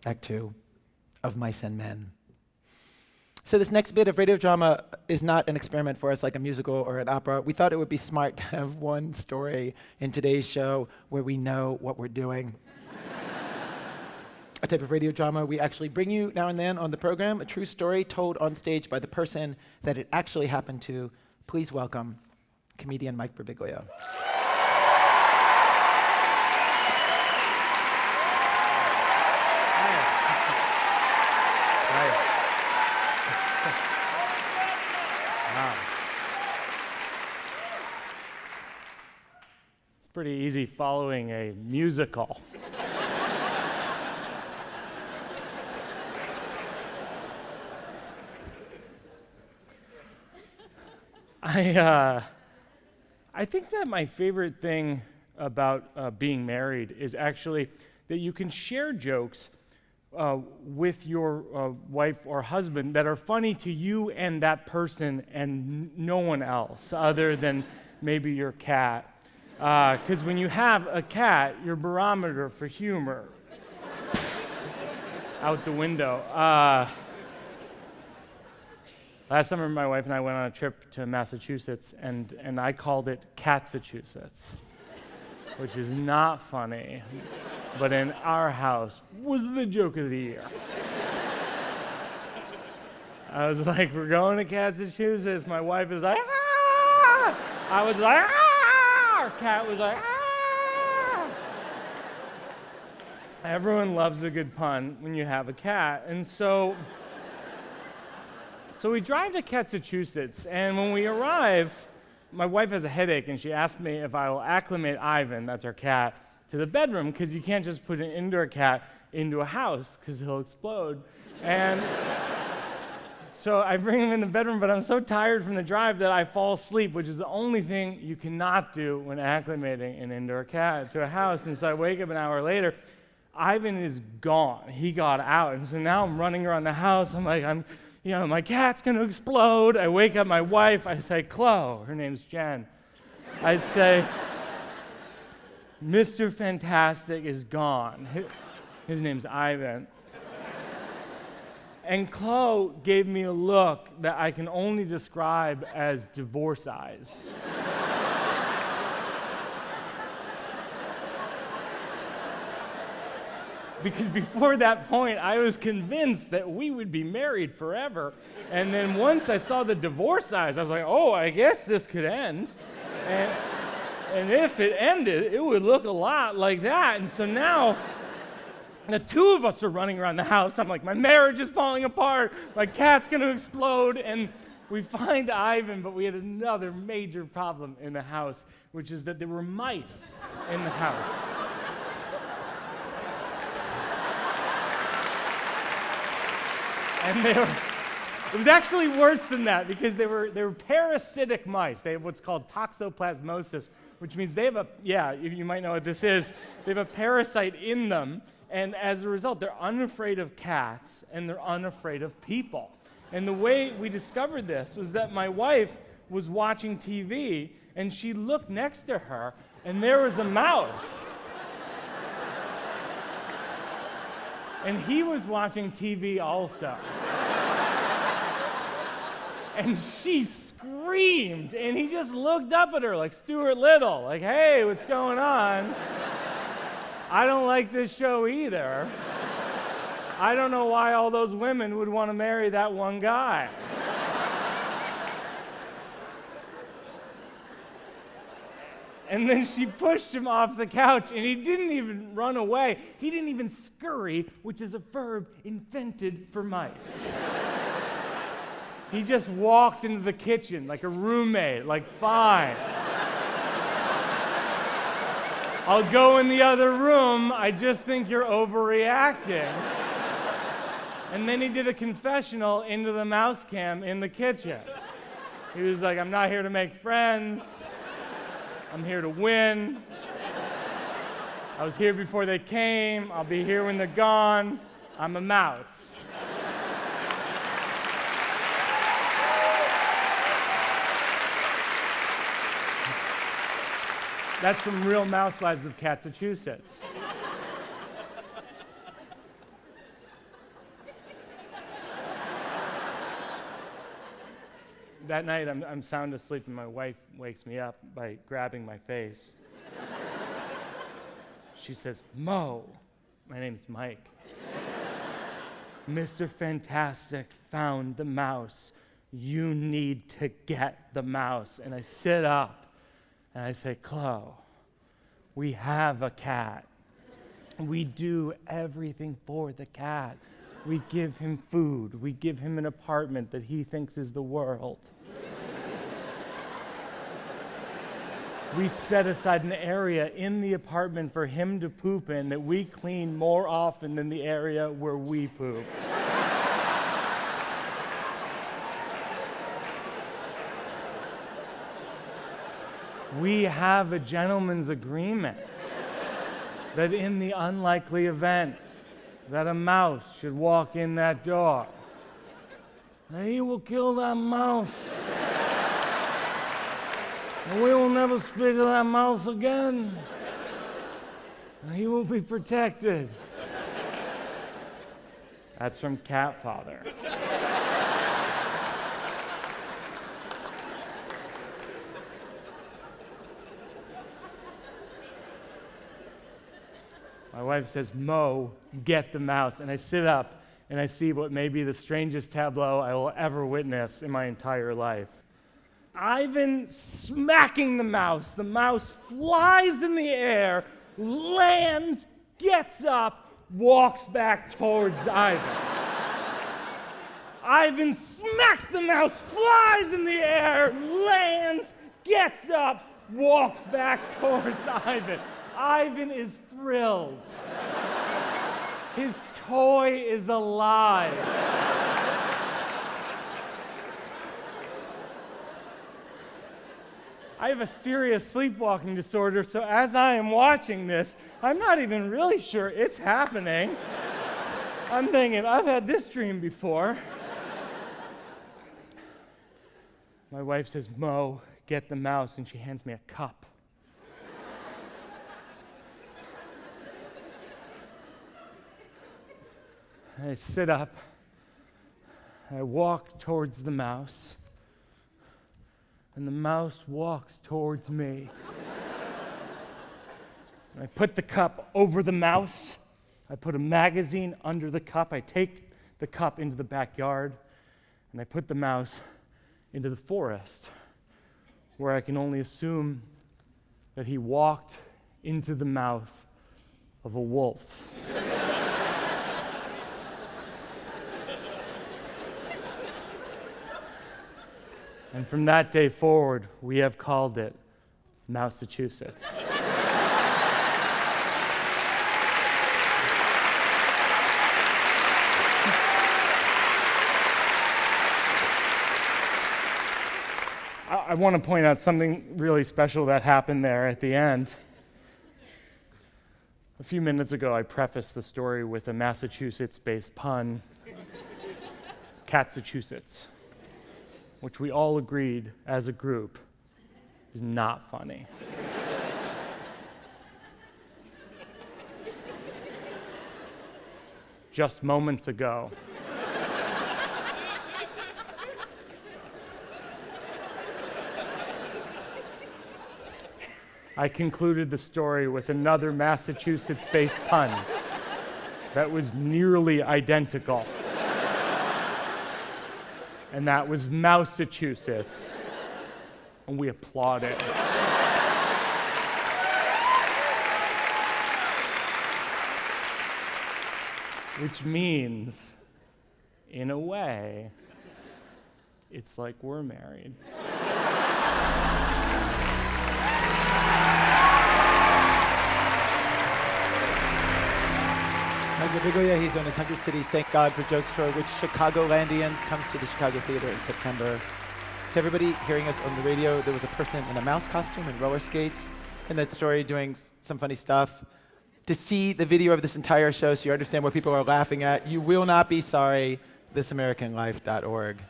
Act 2 of Mice and Men. So this next bit of radio drama is not an experiment for us like a musical or an opera. We thought it would be smart to have one story in today's show where we know what we're doing. A type of radio drama we actually bring you now and then on the program, a true story told on stage by the person that it actually happened to. Please welcome comedian Mike Birbiglia. It's pretty easy following a musical. I think that my favorite thing about being married is actually that you can share jokes with your wife or husband that are funny to you and that person and no one else other than maybe your cat. Because when you have a cat, your barometer for humor out the window. Last summer, my wife and I went on a trip to Massachusetts, and I called it Catsachusetts, which is not funny, but in our house was the joke of the year. I was like, we're going to Catsachusetts. My wife is like, ah! I was like, ah! Our cat was like, ah! Everyone loves a good pun when you have a cat, and so we drive to Catsachusetts, and when we arrive, my wife has a headache, and she asked me if I will acclimate Ivan, that's our cat, to the bedroom, because you can't just put an indoor cat into a house, because he'll explode. And so I bring him in the bedroom, but I'm so tired from the drive that I fall asleep, which is the only thing you cannot do when acclimating an indoor cat to a house. And so I wake up an hour later. Ivan is gone. He got out, and so now I'm running around the house. I'm like, my cat's gonna explode. I wake up my wife, I say, Chloe, her name's Jen. I say, Mr. Fantastic is gone. His name's Ivan. And Chloe gave me a look that I can only describe as divorce eyes. Because before that point, I was convinced that we would be married forever. And then once I saw the divorce eyes, I was like, oh, I guess this could end. And if it ended, it would look a lot like that. And so now, the two of us are running around the house. I'm like, my marriage is falling apart. My cat's going to explode. And we find Ivan, but we had another major problem in the house, which is that there were mice in the house. And it was actually worse than that because they were parasitic mice. They have what's called toxoplasmosis, which means they have you might know what this is. They have a parasite in them, and as a result, they're unafraid of cats and they're unafraid of people. And the way we discovered this was that my wife was watching TV, and she looked next to her, and there was a mouse. And he was watching TV also. And she screamed, and he just looked up at her like Stuart Little, like, hey, what's going on? I don't like this show either. I don't know why all those women would want to marry that one guy. And then she pushed him off the couch, and he didn't even run away. He didn't even scurry, which is a verb invented for mice. He just walked into the kitchen like a roommate, like, fine. I'll go in the other room. I just think you're overreacting. And then he did a confessional into the mouse cam in the kitchen. He was like, I'm not here to make friends. I'm here to win. I was here before they came. I'll be here when they're gone. I'm a mouse. That's from Real Housewives of Catsachusetts. That night, I'm sound asleep, and my wife wakes me up by grabbing my face. She says, "Mo," my name's Mike, "Mr. Fantastic found the mouse. You need to get the mouse." And I sit up, and I say, "Chloe, we have a cat. We do everything for the cat. We give him food. We give him an apartment that he thinks is the world. We set aside an area in the apartment for him to poop in that we clean more often than the area where we poop." We have a gentleman's agreement that in the unlikely event that a mouse should walk in that door, that he will kill that mouse. And we will never speak of that mouse again. And he will be protected. That's from Cat Father. My wife says, "Mo, get the mouse." And I sit up and I see what may be the strangest tableau I will ever witness in my entire life. Ivan smacking the mouse. The mouse flies in the air, lands, gets up, walks back towards Ivan. Ivan smacks the mouse, flies in the air, lands, gets up, walks back towards Ivan. Ivan is thrilled. His toy is alive. I have a serious sleepwalking disorder, so as I am watching this, I'm not even really sure it's happening. I'm thinking, I've had this dream before. My wife says, "Mo, get the mouse," and she hands me a cup. I sit up, I walk towards the mouse, and the mouse walks towards me. I put the cup over the mouse, I put a magazine under the cup, I take the cup into the backyard, and I put the mouse into the forest, where I can only assume that he walked into the mouth of a wolf. And from that day forward, we have called it Massachusetts. I want to point out something really special that happened there at the end. A few minutes ago, I prefaced the story with a Massachusetts-based pun, Catsachusetts, which we all agreed as a group is not funny. Just moments ago, I concluded the story with another Massachusetts-based pun that was nearly identical. And that was Massachusetts. And we applauded. Which means, in a way, it's like we're married. Mike Birbiglia, he's on his 100th City Thank God for Jokes tour, which Chicagolandians comes to the Chicago Theater in September. To everybody hearing us on the radio, there was a person in a mouse costume and roller skates in that story doing some funny stuff. To see the video of this entire show so you understand what people are laughing at, you will not be sorry, thisamericanlife.org.